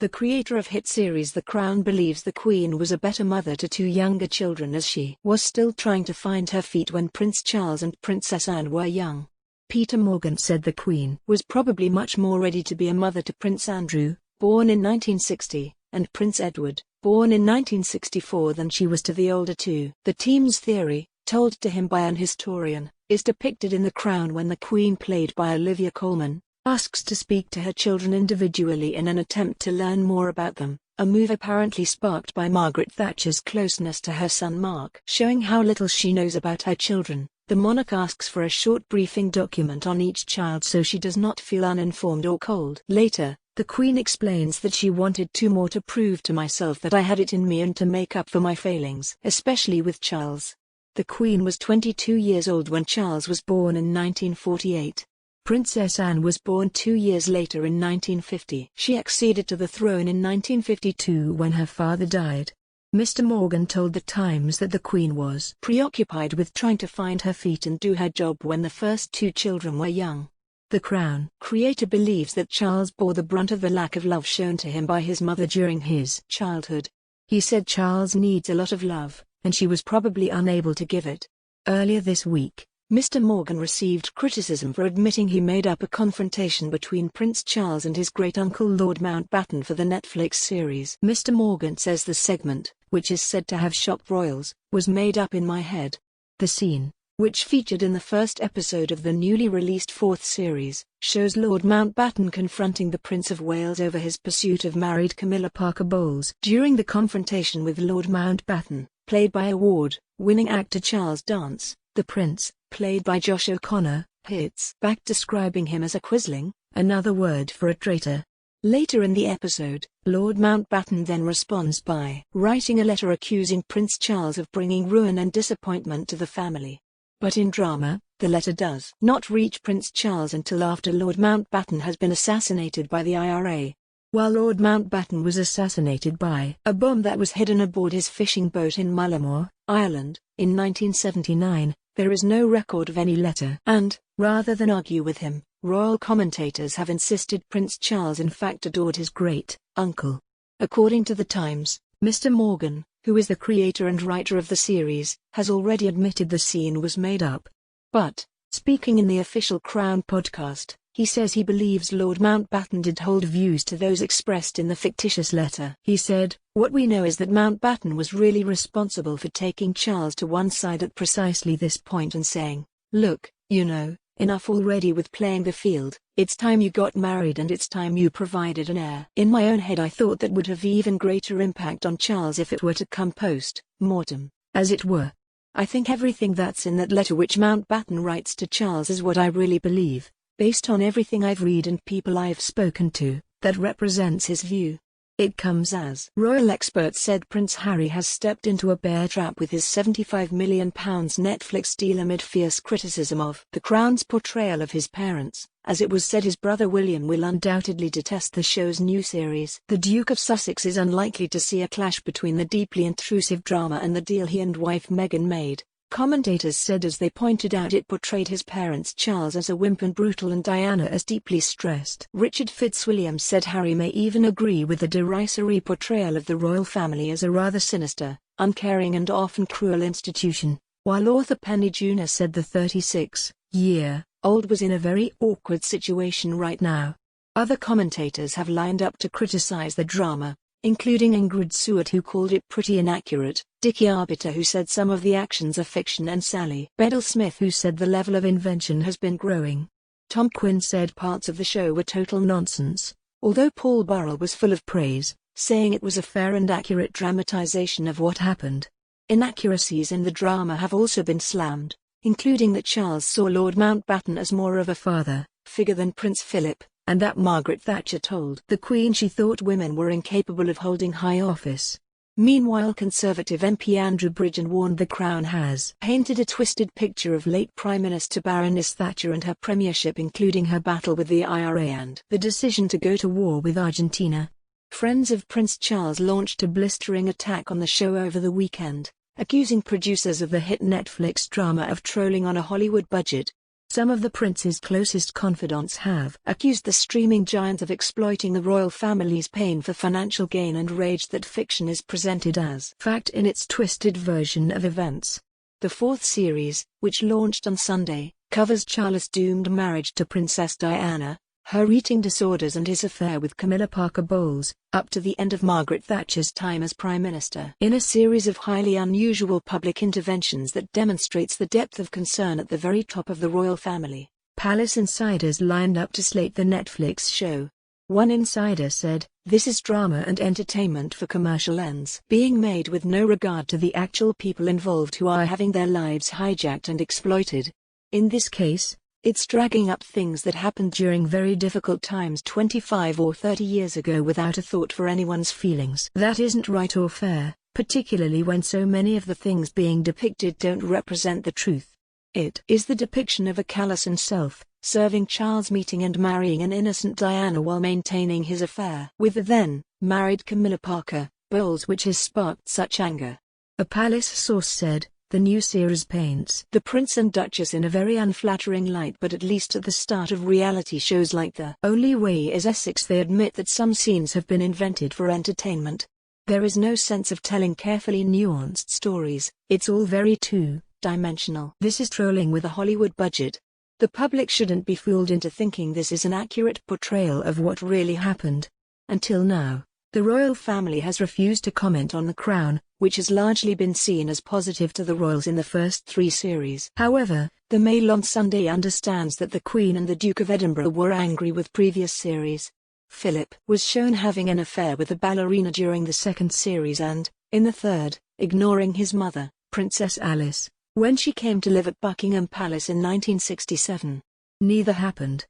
The creator of hit series The Crown believes the Queen was a better mother to two younger children as she was still trying to find her feet when Prince Charles and Princess Anne were young. Peter Morgan said the Queen was probably much more ready to be a mother to Prince Andrew, born in 1960, and Prince Edward, born in 1964 than she was to the older two. The team's theory, told to him by an historian, is depicted in The Crown when the Queen, played by Olivia Colman, asks to speak to her children individually in an attempt to learn more about them, a move apparently sparked by Margaret Thatcher's closeness to her son Mark. Showing how little she knows about her children, the monarch asks for a short briefing document on each child so she does not feel uninformed or cold. Later, the Queen explains that she wanted two more to prove to myself that I had it in me and to make up for my failings, especially with Charles. The Queen was 22 years old when Charles was born in 1948. Princess Anne was born 2 years later in 1950. She acceded to the throne in 1952 when her father died. Mr. Morgan told The Times that the Queen was preoccupied with trying to find her feet and do her job when the first two children were young. The Crown creator believes that Charles bore the brunt of the lack of love shown to him by his mother during his childhood. He said Charles needs a lot of love, and she was probably unable to give it. Earlier this week, Mr. Morgan received criticism for admitting he made up a confrontation between Prince Charles and his great-uncle Lord Mountbatten for the Netflix series. Mr. Morgan says the segment, which is said to have shocked royals, was made up in my head. The scene, which featured in the first episode of the newly released fourth series, shows Lord Mountbatten confronting the Prince of Wales over his pursuit of married Camilla Parker Bowles. During the confrontation with Lord Mountbatten, played by award-winning actor Charles Dance, the Prince, played by Josh O'Connor, hits back describing him as a quisling, another word for a traitor. Later in the episode, Lord Mountbatten then responds by writing a letter accusing Prince Charles of bringing ruin and disappointment to the family. But in drama, the letter does not reach Prince Charles until after Lord Mountbatten has been assassinated by the IRA. While Lord Mountbatten was assassinated by a bomb that was hidden aboard his fishing boat in Mullamore, Ireland, in 1979, there is no record of any letter. And, rather than argue with him, royal commentators have insisted Prince Charles in fact adored his great-uncle. According to The Times, Mr. Morgan, who is the creator and writer of the series, has already admitted the scene was made up. But, speaking in the official Crown podcast, he says he believes Lord Mountbatten did hold views to those expressed in the fictitious letter. He said, "What we know is that Mountbatten was really responsible for taking Charles to one side at precisely this point and saying, 'Look, you know, enough already with playing the field, it's time you got married and it's time you provided an heir.' In my own head I thought that would have even greater impact on Charles if it were to come post-mortem, as it were. I think everything that's in that letter which Mountbatten writes to Charles is what I really believe. Based on everything I've read and people I've spoken to, that represents his view. It comes as royal experts said Prince Harry has stepped into a bear trap with his £75 million Netflix deal amid fierce criticism of The Crown's portrayal of his parents, as it was said his brother William will undoubtedly detest the show's new series. The Duke of Sussex is unlikely to see a clash between the deeply intrusive drama and the deal he and wife Meghan made. Commentators said as they pointed out it portrayed his parents Charles as a wimp and brutal and Diana as deeply stressed. Richard Fitzwilliam said Harry may even agree with the derisory portrayal of the royal family as a rather sinister, uncaring and often cruel institution, while author Penny Junor said the 36-year-old was in a very awkward situation right now. Other commentators have lined up to criticize the drama, including Ingrid Seward who called it pretty inaccurate, Dickie Arbiter who said some of the actions are fiction and Sally Bedell-Smith who said the level of invention has been growing. Tom Quinn said parts of the show were total nonsense, although Paul Burrell was full of praise, saying it was a fair and accurate dramatization of what happened. Inaccuracies in the drama have also been slammed, including that Charles saw Lord Mountbatten as more of a father figure than Prince Philip, and that Margaret Thatcher told the Queen she thought women were incapable of holding high office. Meanwhile, Conservative MP Andrew Bridgen warned the Crown has painted a twisted picture of late Prime Minister Baroness Thatcher and her premiership, including her battle with the IRA and the decision to go to war with Argentina. Friends of Prince Charles launched a blistering attack on the show over the weekend, accusing producers of the hit Netflix drama of trolling on a Hollywood budget. Some of the prince's closest confidants have accused the streaming giant of exploiting the royal family's pain for financial gain and raged that fiction is presented as fact in its twisted version of events. The fourth series, which launched on Sunday, covers Charles' doomed marriage to Princess Diana, her eating disorders and his affair with Camilla Parker Bowles, up to the end of Margaret Thatcher's time as Prime Minister. In a series of highly unusual public interventions that demonstrates the depth of concern at the very top of the royal family, palace insiders lined up to slate the Netflix show. One insider said, "This is drama and entertainment for commercial ends, being made with no regard to the actual people involved who are having their lives hijacked and exploited. In this case, it's dragging up things that happened during very difficult times 25 or 30 years ago without a thought for anyone's feelings. That isn't right or fair, particularly when so many of the things being depicted don't represent the truth. It is the depiction of a callous and self-serving Charles meeting and marrying an innocent Diana while maintaining his affair with the then-married Camilla Parker Bowles, which has sparked such anger." A palace source said, "The new series paints the prince and duchess in a very unflattering light, but at least at the start of reality shows like The Only Way is Essex they admit that some scenes have been invented for entertainment. There is no sense of telling carefully nuanced stories, it's all very two-dimensional. This is trolling with a Hollywood budget. The public shouldn't be fooled into thinking this is an accurate portrayal of what really happened." Until now, the royal family has refused to comment on The Crown, which has largely been seen as positive to the royals in the first three series. However, the Mail on Sunday understands that the Queen and the Duke of Edinburgh were angry with previous series. Philip was shown having an affair with a ballerina during the second series and, in the third, ignoring his mother, Princess Alice, when she came to live at Buckingham Palace in 1967. Neither happened.